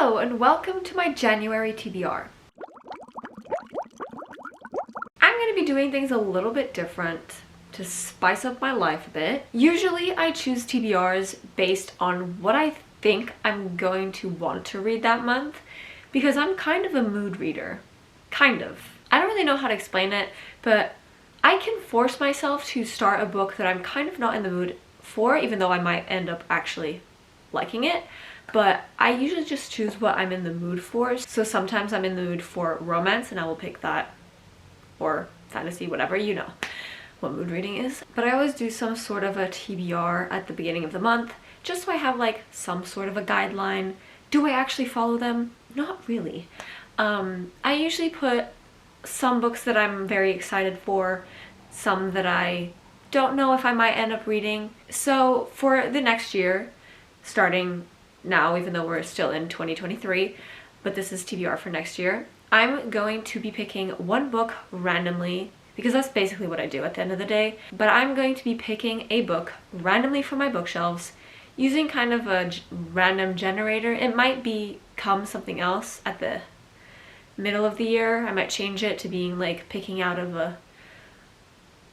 Hello and welcome to my January TBR. I'm going to be doing things a little bit different to spice up my life a bit. Usually I choose TBRs based on what I think I'm going to want to read that month because I'm kind of a mood reader. Kind of. I don't really know how to explain it, but I can force myself to start a book that I'm kind of not in the mood for, even though I might end up actually liking it. But I usually just choose what I'm in the mood for. So sometimes I'm in the mood for romance and I will pick that, or fantasy, whatever, you know what mood reading is. But I always do some sort of a TBR at the beginning of the month, just so I have like some sort of a guideline. Do I actually follow them? Not really. I usually put some books that I'm very excited for, some that I don't know if I might end up reading. So for the next year, starting now, even though we're still in 2023, but this is TBR for next year, I'm going to be picking one book randomly, because that's basically what I do at the end of the day. But I'm going to be picking a book randomly from my bookshelves using kind of a random generator. It might become something else at the middle of the year. I might change it to being like picking out of a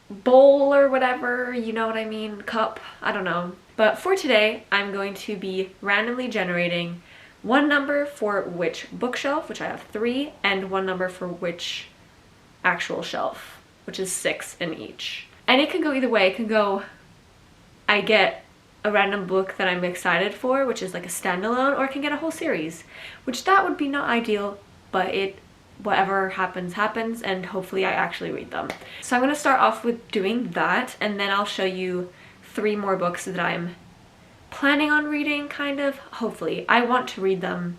bowl or whatever, you know what I mean, cup, I don't know. But for today, I'm going to be randomly generating one number for which bookshelf, which I have 3, and one number for which actual shelf, which is 6 in each. And it can go either way. It can go, I get a random book that I'm excited for, which is like a standalone, or I can get a whole series, which that would be not ideal, but whatever happens, happens, and hopefully I actually read them. So I'm going to start off with doing that, and then I'll show you 3 more books that I'm planning on reading, kind of. Hopefully. I want to read them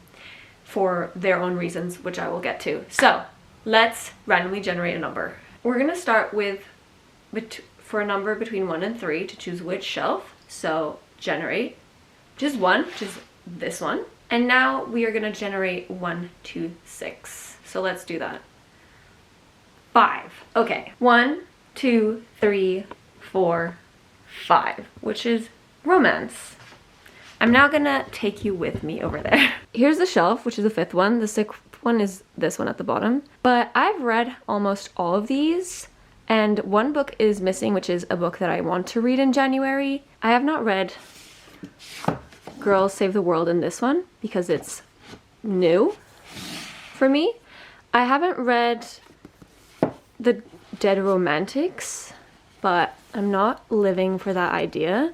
for their own reasons, which I will get to. So let's randomly generate a number. We're going to start with, for a number between 1 and 3 to choose which shelf. So generate just one, just this one. And now we are going to generate 1, 2, 6. So let's do that. 5. Okay. 1, 2, 3, 4, 5, which is romance. I'm now gonna take you with me over there. Here's the shelf, which is the 5th one. The 6th one is this one at the bottom. But I've read almost all of these, and one book is missing, which is a book that I want to read in January. I have not read Girls Save the World in this one because it's new for me. I haven't read The Dead Romantics, but I'm not living for that idea.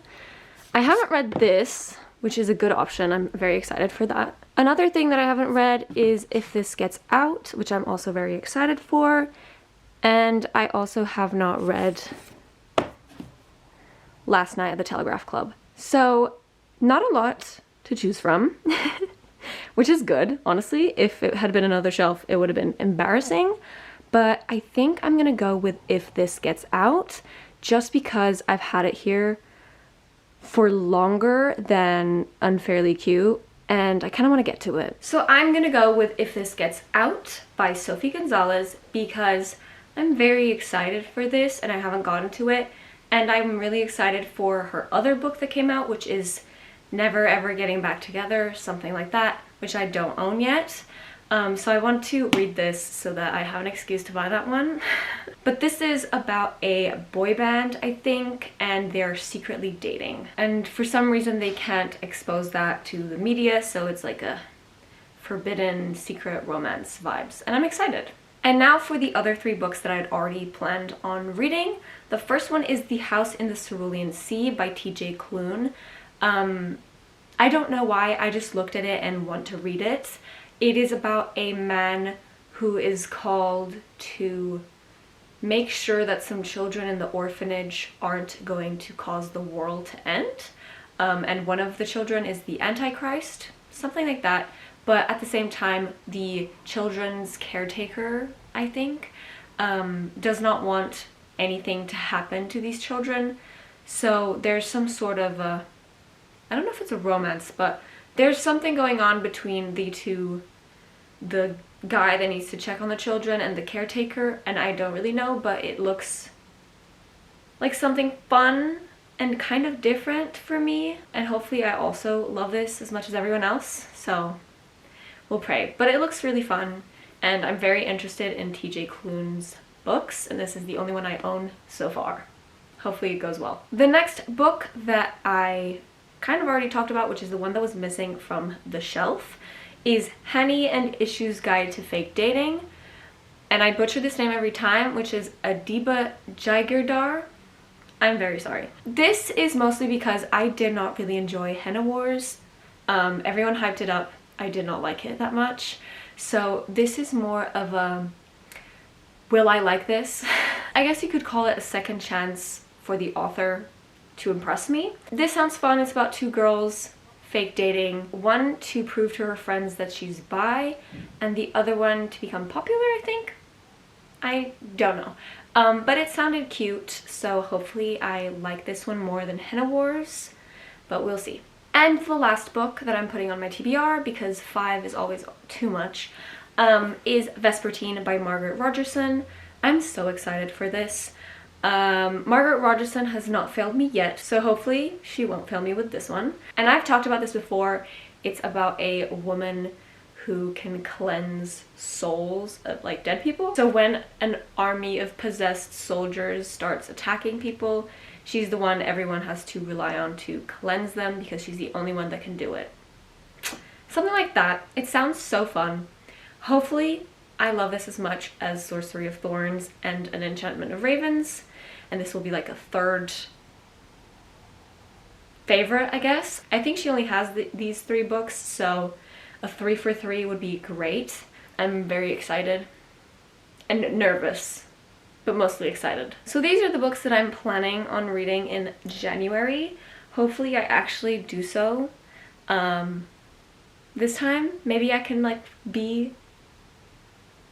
I haven't read this, which is a good option. I'm very excited for that. Another thing that I haven't read is If This Gets Out, which I'm also very excited for. And I also have not read Last Night at the Telegraph Club. So not a lot to choose from, which is good, honestly. If it had been another shelf, it would have been embarrassing. But I think I'm gonna go with If This Gets Out, just because I've had it here for longer than Unfairly Cute, and I kind of want to get to it. So I'm gonna go with If This Gets Out by Sophie Gonzalez because I'm very excited for this and I haven't gotten to it, and I'm really excited for her other book that came out, which is Never Ever Getting Back Together, something like that, which I don't own yet. So I want to read this so that I have an excuse to buy that one. But this is about a boy band, I think, and they're secretly dating. And for some reason they can't expose that to the media, so it's like a forbidden secret romance vibes. And I'm excited. And now for the other 3 books that I'd already planned on reading. The first one is The House in the Cerulean Sea by T.J. Klune. I don't know why, I just looked at it and want to read it. It is about a man who is called to make sure that some children in the orphanage aren't going to cause the world to end. And one of the children is the Antichrist, something like that. But at the same time, the children's caretaker, I think, does not want anything to happen to these children. So there's some sort of a, I don't know if it's a romance, but there's something going on between the guy that needs to check on the children and the caretaker, and I don't really know, but it looks like something fun and kind of different for me, and hopefully I also love this as much as everyone else. So we'll pray. But it looks really fun, and I'm very interested in TJ Klune's books, and this is the only one I own so far. Hopefully it goes well. The next book that I kind of already talked about, which is the one that was missing from the shelf, is Honey and Issues Guide to Fake Dating. And I butcher this name every time, which is Adiba Jaigirdar. I'm very sorry. This is mostly because I did not really enjoy Henna Wars. Everyone hyped it up. I did not like it that much. So this is more of a, will I like this? I guess you could call it a second chance for the author to impress me. This sounds fun. It's about two girls fake dating. One to prove to her friends that she's bi, and the other one to become popular, I think? I don't know. But it sounded cute, so hopefully I like this one more than Henna Wars, but we'll see. And the last book that I'm putting on my TBR, because 5 is always too much, is Vespertine by Margaret Rogerson. I'm so excited for this. Margaret Rogerson has not failed me yet, so hopefully she won't fail me with this one. And I've talked about this before. It's about a woman who can cleanse souls of like dead people. So when an army of possessed soldiers starts attacking people, she's the one everyone has to rely on to cleanse them because she's the only one that can do it. Something like that. It sounds so fun. Hopefully I love this as much as Sorcery of Thorns and An Enchantment of Ravens, and this will be like a third favorite, I guess. I think she only has these 3 books, so a 3 for 3 would be great. I'm very excited and nervous, but mostly excited. So these are the books that I'm planning on reading in January. Hopefully I actually do so this time. Maybe I can like be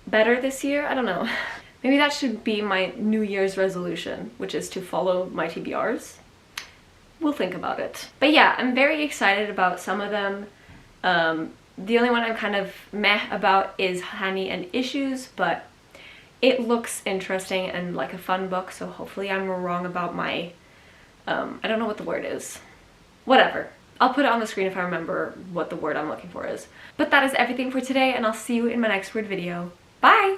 better this year. I don't know. Maybe that should be my New Year's resolution, which is to follow my TBRs. We'll think about it. But yeah, I'm very excited about some of them. The only one I'm kind of meh about is Honey and Issues, but it looks interesting and like a fun book, so hopefully I'm wrong about my, I don't know what the word is. Whatever. I'll put it on the screen if I remember what the word I'm looking for is. But that is everything for today, and I'll see you in my next weird video. Bye!